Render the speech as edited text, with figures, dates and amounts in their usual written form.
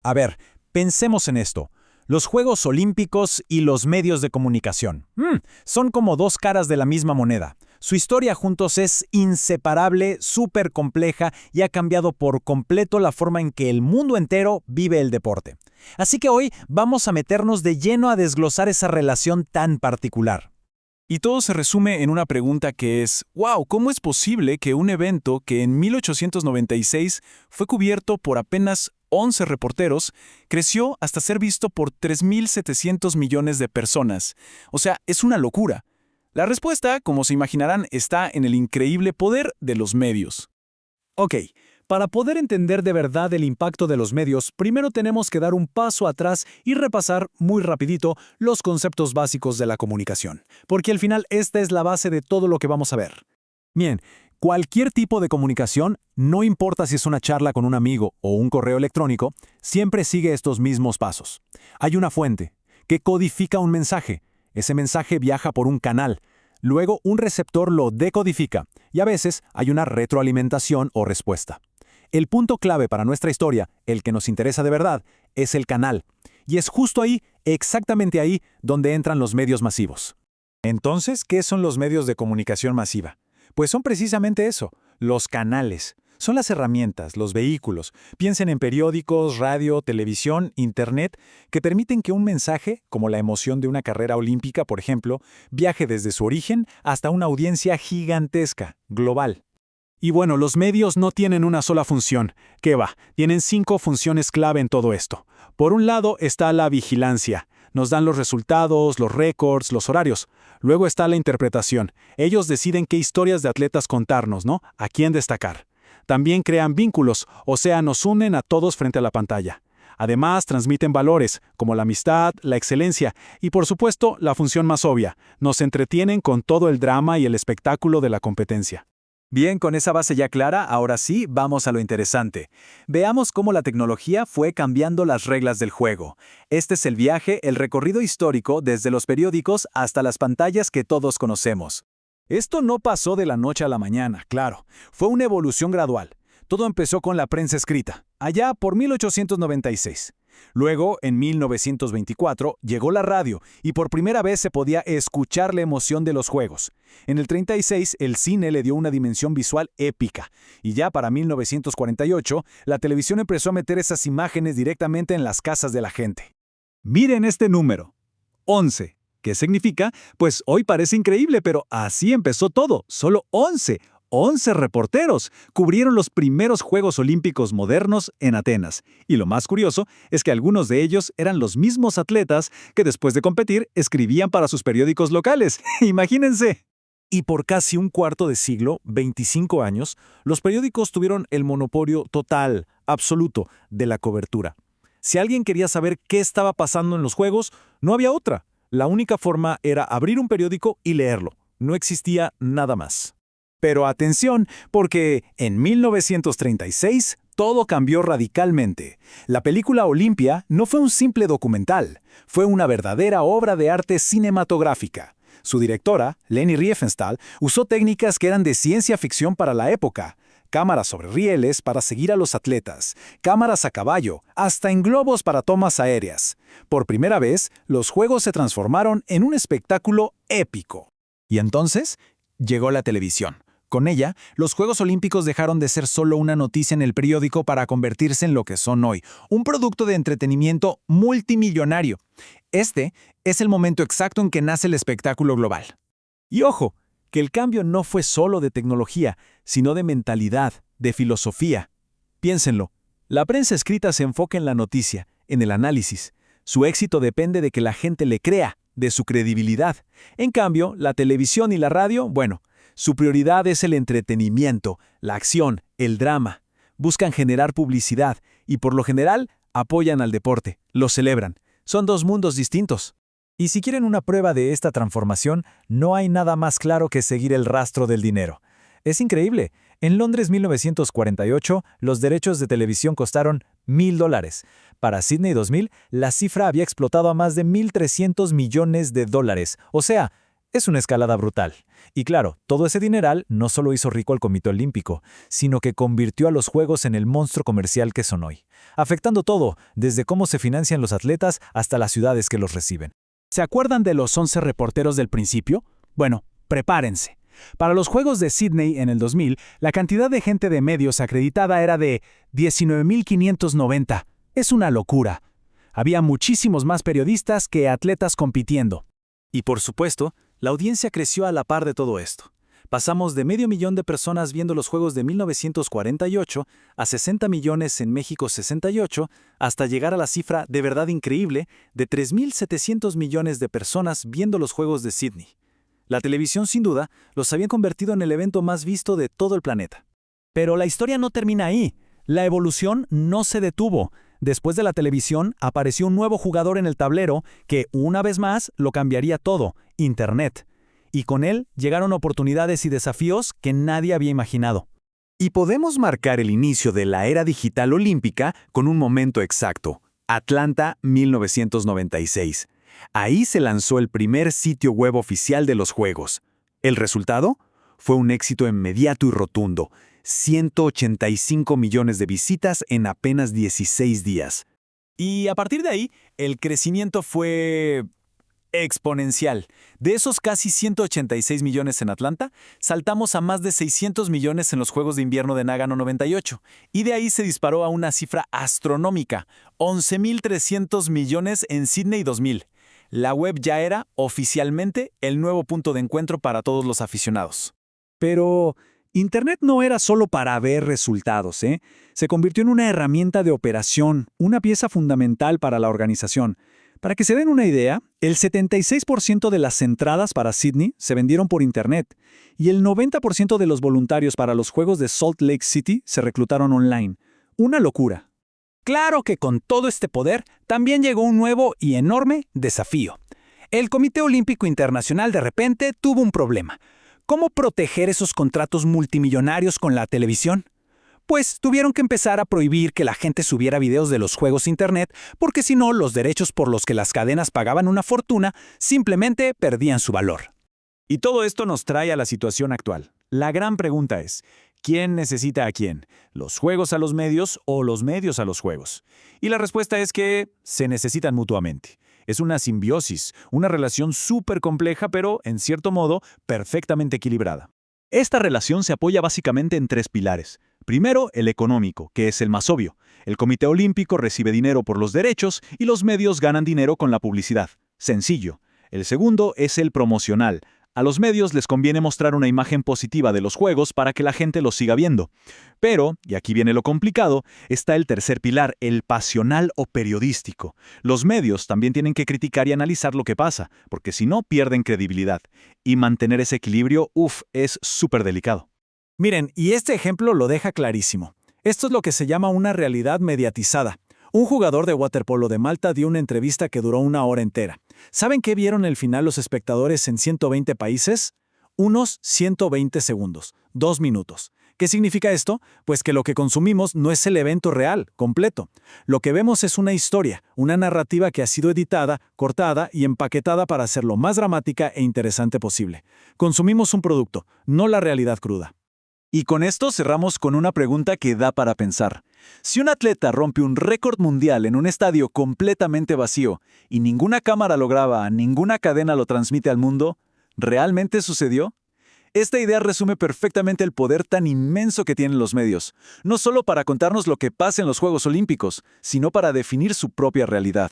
A ver, pensemos en esto. Los Juegos Olímpicos y los medios de comunicación. Son como dos caras de la misma moneda. Su historia juntos es inseparable, súper compleja y ha cambiado por completo la forma en que el mundo entero vive el deporte. Así que hoy vamos a meternos de lleno a desglosar esa relación tan particular. Y todo se resume en una pregunta que es, wow, ¿cómo es posible que un evento que en 1896 fue cubierto por apenas 11 reporteros, creció hasta ser visto por 3.700 millones de personas? O sea, es una locura. La respuesta, como se imaginarán, está en el increíble poder de los medios. Ok, para poder entender de verdad el impacto de los medios, primero tenemos que dar un paso atrás y repasar muy rapidito los conceptos básicos de la comunicación, porque al final esta es la base de todo lo que vamos a ver. Bien, cualquier tipo de comunicación, no importa si es una charla con un amigo o un correo electrónico, siempre sigue estos mismos pasos. Hay una fuente que codifica un mensaje. Ese mensaje viaja por un canal. Luego un receptor lo decodifica y a veces hay una retroalimentación o respuesta. El punto clave para nuestra historia, el que nos interesa de verdad, es el canal. Y es justo ahí, exactamente ahí, donde entran los medios masivos. Entonces, ¿qué son los medios de comunicación masiva? Pues son precisamente eso, los canales. Son las herramientas, los vehículos. Piensen en periódicos, radio, televisión, internet, que permiten que un mensaje, como la emoción de una carrera olímpica, por ejemplo, viaje desde su origen hasta una audiencia gigantesca, global. Y bueno, los medios no tienen una sola función. ¿Qué va? Tienen 5 funciones clave en todo esto. Por un lado está la vigilancia. Nos dan los resultados, los récords, los horarios. Luego está la interpretación. Ellos deciden qué historias de atletas contarnos, ¿no? A quién destacar. También crean vínculos, o sea, nos unen a todos frente a la pantalla. Además, transmiten valores, como la amistad, la excelencia y, por supuesto, la función más obvia. Nos entretienen con todo el drama y el espectáculo de la competencia. Bien, con esa base ya clara, ahora sí, vamos a lo interesante. Veamos cómo la tecnología fue cambiando las reglas del juego. Este es el viaje, el recorrido histórico desde los periódicos hasta las pantallas que todos conocemos. Esto no pasó de la noche a la mañana, claro. Fue una evolución gradual. Todo empezó con la prensa escrita, allá por 1896. Luego, en 1924, llegó la radio y por primera vez se podía escuchar la emoción de los juegos. En el 36, el cine le dio una dimensión visual épica. Y ya para 1948, la televisión empezó a meter esas imágenes directamente en las casas de la gente. Miren este número, 11. ¿Qué significa? Pues hoy parece increíble, pero así empezó todo, solo 11. 11 reporteros cubrieron los primeros Juegos Olímpicos modernos en Atenas. Y lo más curioso es que algunos de ellos eran los mismos atletas que después de competir escribían para sus periódicos locales. ¡Imagínense! Y por casi un cuarto de siglo, 25 años, los periódicos tuvieron el monopolio total, absoluto, de la cobertura. Si alguien quería saber qué estaba pasando en los Juegos, no había otra. La única forma era abrir un periódico y leerlo. No existía nada más. Pero atención, porque en 1936 todo cambió radicalmente. La película Olimpia no fue un simple documental, fue una verdadera obra de arte cinematográfica. Su directora, Leni Riefenstahl, usó técnicas que eran de ciencia ficción para la época. Cámaras sobre rieles para seguir a los atletas, cámaras a caballo, hasta en globos para tomas aéreas. Por primera vez, los Juegos se transformaron en un espectáculo épico. Y entonces, llegó la televisión. Con ella, los Juegos Olímpicos dejaron de ser solo una noticia en el periódico para convertirse en lo que son hoy, un producto de entretenimiento multimillonario. Este es el momento exacto en que nace el espectáculo global. Y ojo, que el cambio no fue solo de tecnología, sino de mentalidad, de filosofía. Piénsenlo, la prensa escrita se enfoca en la noticia, en el análisis. Su éxito depende de que la gente le crea, de su credibilidad. En cambio, la televisión y la radio, bueno, su prioridad es el entretenimiento, la acción, el drama. Buscan generar publicidad y por lo general apoyan al deporte, lo celebran. Son dos mundos distintos. Y si quieren una prueba de esta transformación, no hay nada más claro que seguir el rastro del dinero. Es increíble. En Londres 1948, los derechos de televisión costaron $1,000. Para Sydney 2000, la cifra había explotado a más de $1,300 millones. O sea, Es una escalada brutal. Y claro, todo ese dineral no solo hizo rico al Comité Olímpico, sino que convirtió a los Juegos en el monstruo comercial que son hoy, afectando todo, desde cómo se financian los atletas hasta las ciudades que los reciben. ¿Se acuerdan de los 11 reporteros del principio? Bueno, prepárense. Para los Juegos de Sydney en el 2000, la cantidad de gente de medios acreditada era de 19.590. Es una locura. Había muchísimos más periodistas que atletas compitiendo. Y por supuesto, la audiencia creció a la par de todo esto. Pasamos de 500.000 de personas viendo los Juegos de 1948 a 60 millones en México 68, hasta llegar a la cifra de verdad increíble de 3.700 millones de personas viendo los Juegos de Sydney. La televisión, sin duda, los había convertido en el evento más visto de todo el planeta. Pero la historia no termina ahí. La evolución no se detuvo. Después de la televisión, apareció un nuevo jugador en el tablero que, una vez más, lo cambiaría todo: Internet. Y con él llegaron oportunidades y desafíos que nadie había imaginado. Y podemos marcar el inicio de la era digital olímpica con un momento exacto: Atlanta 1996. Ahí se lanzó el primer sitio web oficial de los Juegos. ¿El resultado? Fue un éxito inmediato y rotundo: 185 millones de visitas en apenas 16 días. Y a partir de ahí, el crecimiento fue exponencial. De esos casi 186 millones en Atlanta, saltamos a más de 600 millones en los Juegos de Invierno de Nagano 98, y de ahí se disparó a una cifra astronómica: 11.300 millones en Sydney 2000. La web ya era, oficialmente, el nuevo punto de encuentro para todos los aficionados. Pero Internet no era solo para ver resultados, ¿eh? Se convirtió en una herramienta de operación, una pieza fundamental para la organización. Para que se den una idea, el 76% de las entradas para Sydney se vendieron por Internet y el 90% de los voluntarios para los Juegos de Salt Lake City se reclutaron online. Una locura. Claro que con todo este poder también llegó un nuevo y enorme desafío. El Comité Olímpico Internacional de repente tuvo un problema. ¿Cómo proteger esos contratos multimillonarios con la televisión? Pues tuvieron que empezar a prohibir que la gente subiera videos de los juegos a Internet, porque si no, los derechos por los que las cadenas pagaban una fortuna simplemente perdían su valor. Y todo esto nos trae a la situación actual. La gran pregunta es: ¿quién necesita a quién? ¿Los juegos a los medios o los medios a los juegos? Y la respuesta es que se necesitan mutuamente. Es una simbiosis, una relación súper compleja, pero, en cierto modo, perfectamente equilibrada. Esta relación se apoya básicamente en tres pilares. Primero, el económico, que es el más obvio. El Comité Olímpico recibe dinero por los derechos y los medios ganan dinero con la publicidad. Sencillo. El segundo es el promocional. A los medios les conviene mostrar una imagen positiva de los Juegos para que la gente los siga viendo. Pero, y aquí viene lo complicado, está el tercer pilar, el pasional o periodístico. Los medios también tienen que criticar y analizar lo que pasa, porque si no, pierden credibilidad. Y mantener ese equilibrio, es súper delicado. Miren, y este ejemplo lo deja clarísimo. Esto es lo que se llama una realidad mediatizada. Un jugador de waterpolo de Malta dio una entrevista que duró 1 hora entera. ¿Saben qué vieron al final los espectadores en 120 países? Unos 120 segundos, 2 minutos. ¿Qué significa esto? Pues que lo que consumimos no es el evento real, completo. Lo que vemos es una historia, una narrativa que ha sido editada, cortada y empaquetada para ser lo más dramática e interesante posible. Consumimos un producto, no la realidad cruda. Y con esto cerramos con una pregunta que da para pensar. Si un atleta rompe un récord mundial en un estadio completamente vacío y ninguna cámara lo graba, ninguna cadena lo transmite al mundo, ¿realmente sucedió? Esta idea resume perfectamente el poder tan inmenso que tienen los medios, no solo para contarnos lo que pasa en los Juegos Olímpicos, sino para definir su propia realidad.